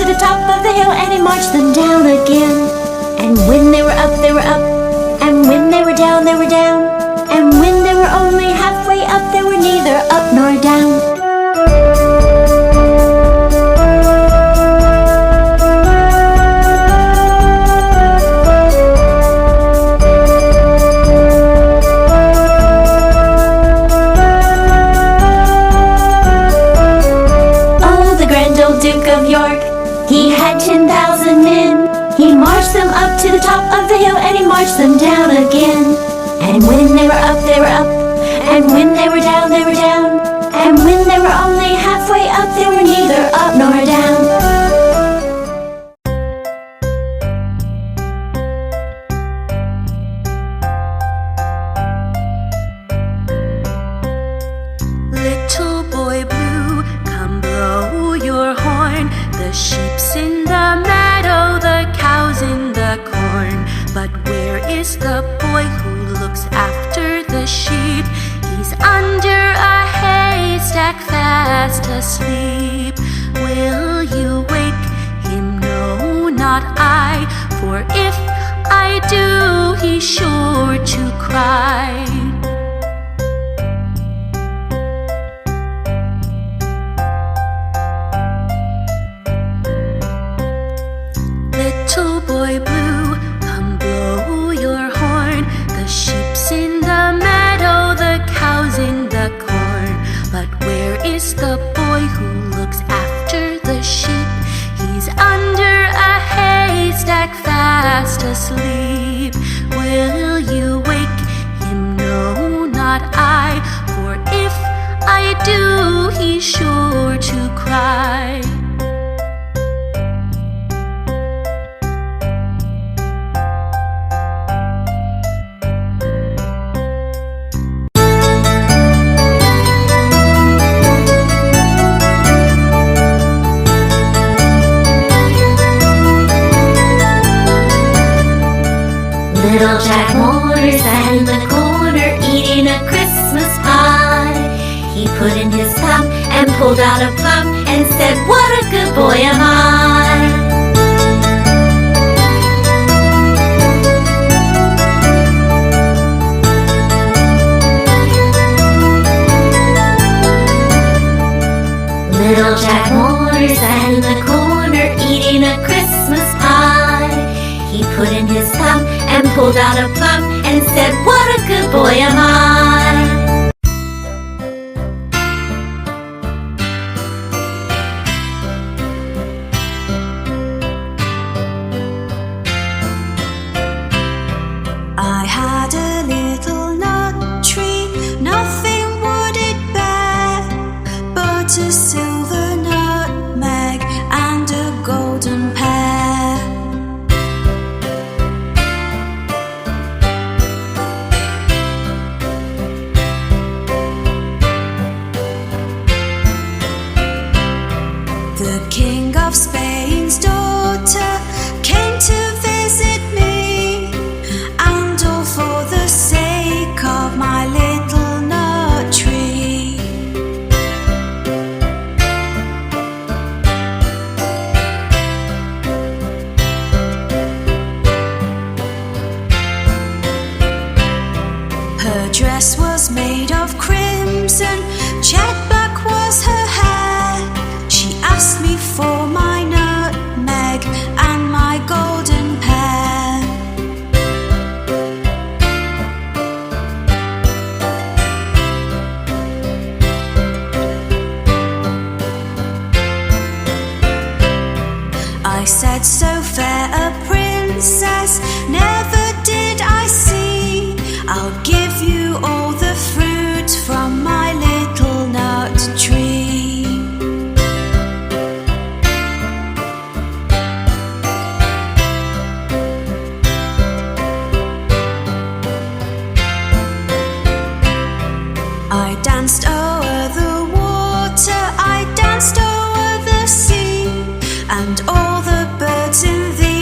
to the top of the hill, and he marched them down again. And when they were up, they were up, and when they were down, they were down. And when they were only halfway up, they were neither up nor down. He had 10,000 men. He marched them up to the top of the hill, and he marched them down again. And when they were up, they were up, and when they were down, they were down. And when they were only halfway up, they were neither up nor down. Little boy blue, come blow your horn. The sheep's in the meadow, the cow's in the corn. But where is the boy who looks after the sheep? He's under a haystack fast asleep. Will you wake him? No, not I. For if I do, he's sure to cry. Little boy blue, come blow your horn. The sheep's in the meadow, the cow's in the corn. But where is the boy who looks after the sheep? He's under a haystack fast asleep. Will you wake him? No, not I. For if I do, he's sure to cry. Little Jack Horner sat in the corner eating a Christmas pie. He put in his thumb and pulled out a plum and said, "What a good boy am I." Little Jack Horner sat in the corner eating a Christmas pie. He put in his thumb and pulled out a plum and said, "What a good boy am I." I had a little nut tree, nothing would it bear but a silver nutmeg and a golden pear. The King of Spain's daughter came to visit me, and all for the sake of my little nut tree. Her dress was made of crimson, jet black was her hair. She asked me for my nutmeg and my golden pear. I said, "So fair a princess never did I see. I'll give you all the fruit from my little nut tree." I danced o'er the water, I danced o'er the sea, and all the birds in the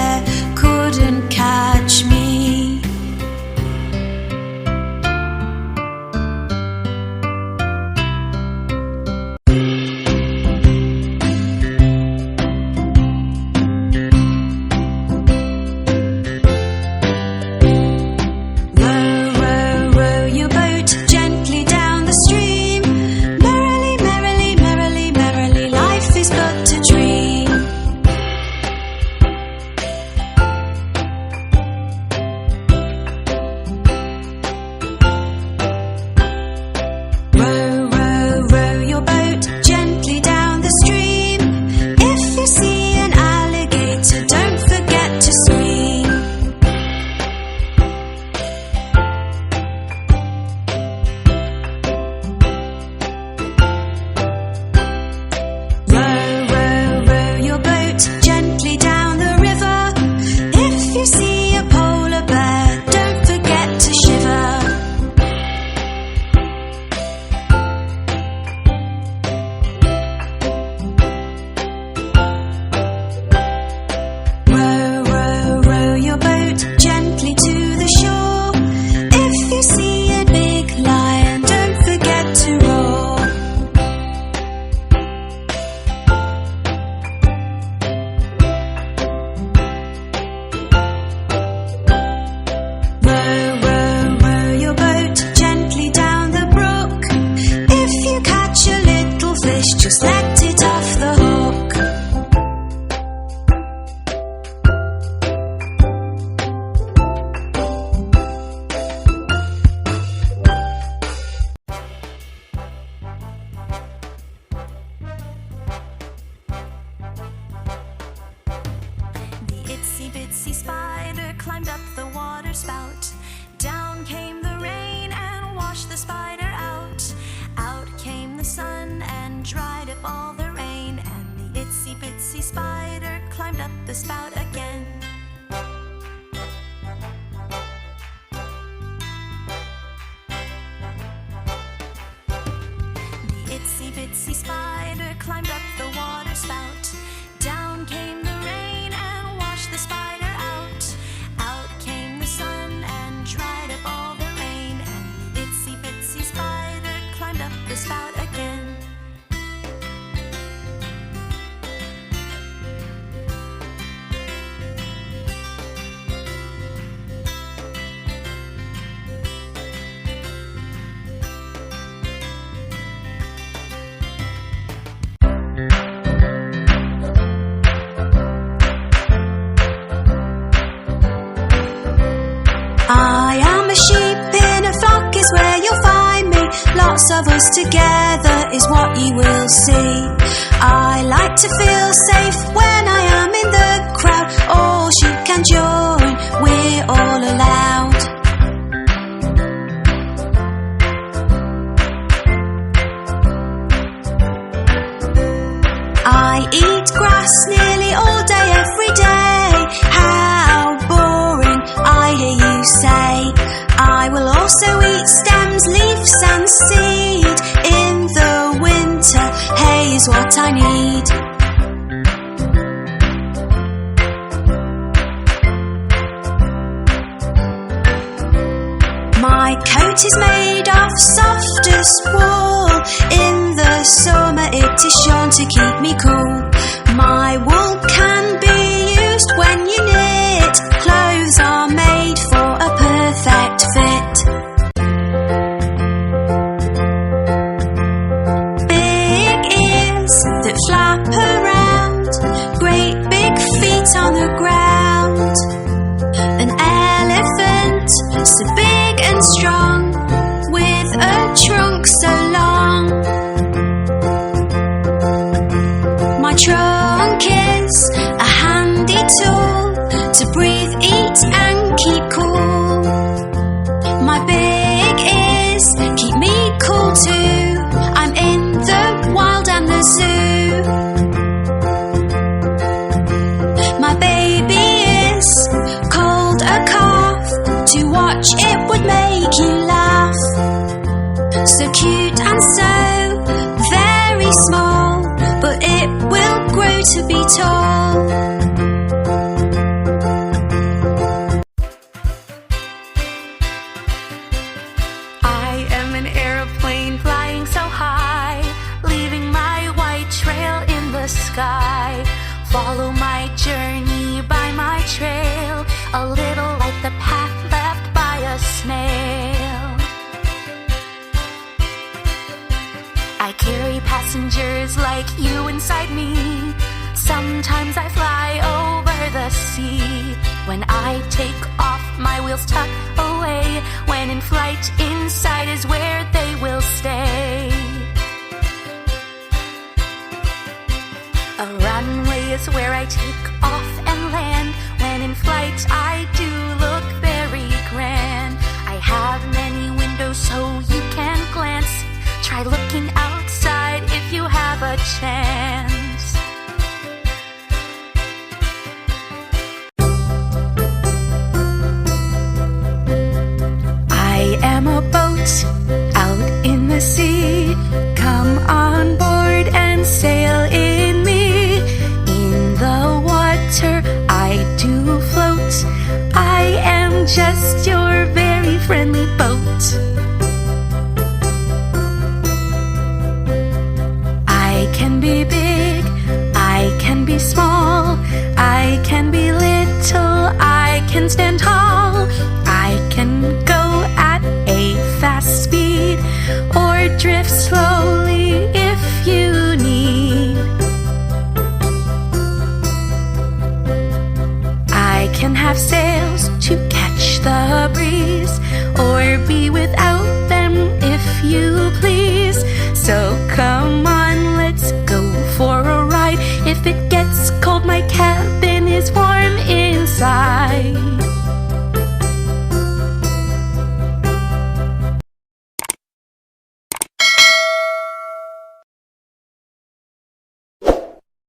air couldn't catch me. the spout again. The itsy bitsy spider climbed up the water spout. Down came the rain and washed the spider out. Out came the sun and dried up all the rain, and the itsy bitsy spider climbed up the spout again. I am a sheep in a flock is where you'll find me. Lots of us together is what you will see. I like to feel safe when I am in the crowd. All sheep can join, we're all allowed. I eat grass nearly all day every day. How boring, I hear you say. I will also eat stems, leaves and seed. In the winter, hay is what I need. My coat is made of softest wool. In the summer it is shorn to keep me cool. My wool can be used when you knit. Clothes are made for a perfect fit. Big ears that flap around, great big feet on the ground. An elephant so big and strong, with a trunk so long. My trunk is a handy tool to breathe, eat and keep cool. My big ears keep me cool too. I'm in the wild and the zoo. My baby is called a calf. To watch it would make you laugh. So cute and so very small, but it will grow to be tall. I am an airplane flying so high, leaving my white trail in the sky. Follow my journey by my trail, a little like the path left by a snail. I carry passengers like you inside me. Sometimes I fly over the sea. When I take off, my wheels tuck away. When in flight, inside is where they will stay. A runway is where I take off and land. When in flight, I do look very grand. I have many windows so you can glance. Try looking outside if you have a chance. I am a boat out in the sea. Come on board and sail in me. In the water I do float. I am just your very friendly boat. I can be big, I can be small, I can be little, I can stand tall. I can go at a fast speed or drift slowly if you need. I can have sails to catch the breeze, or be without them if you please. So come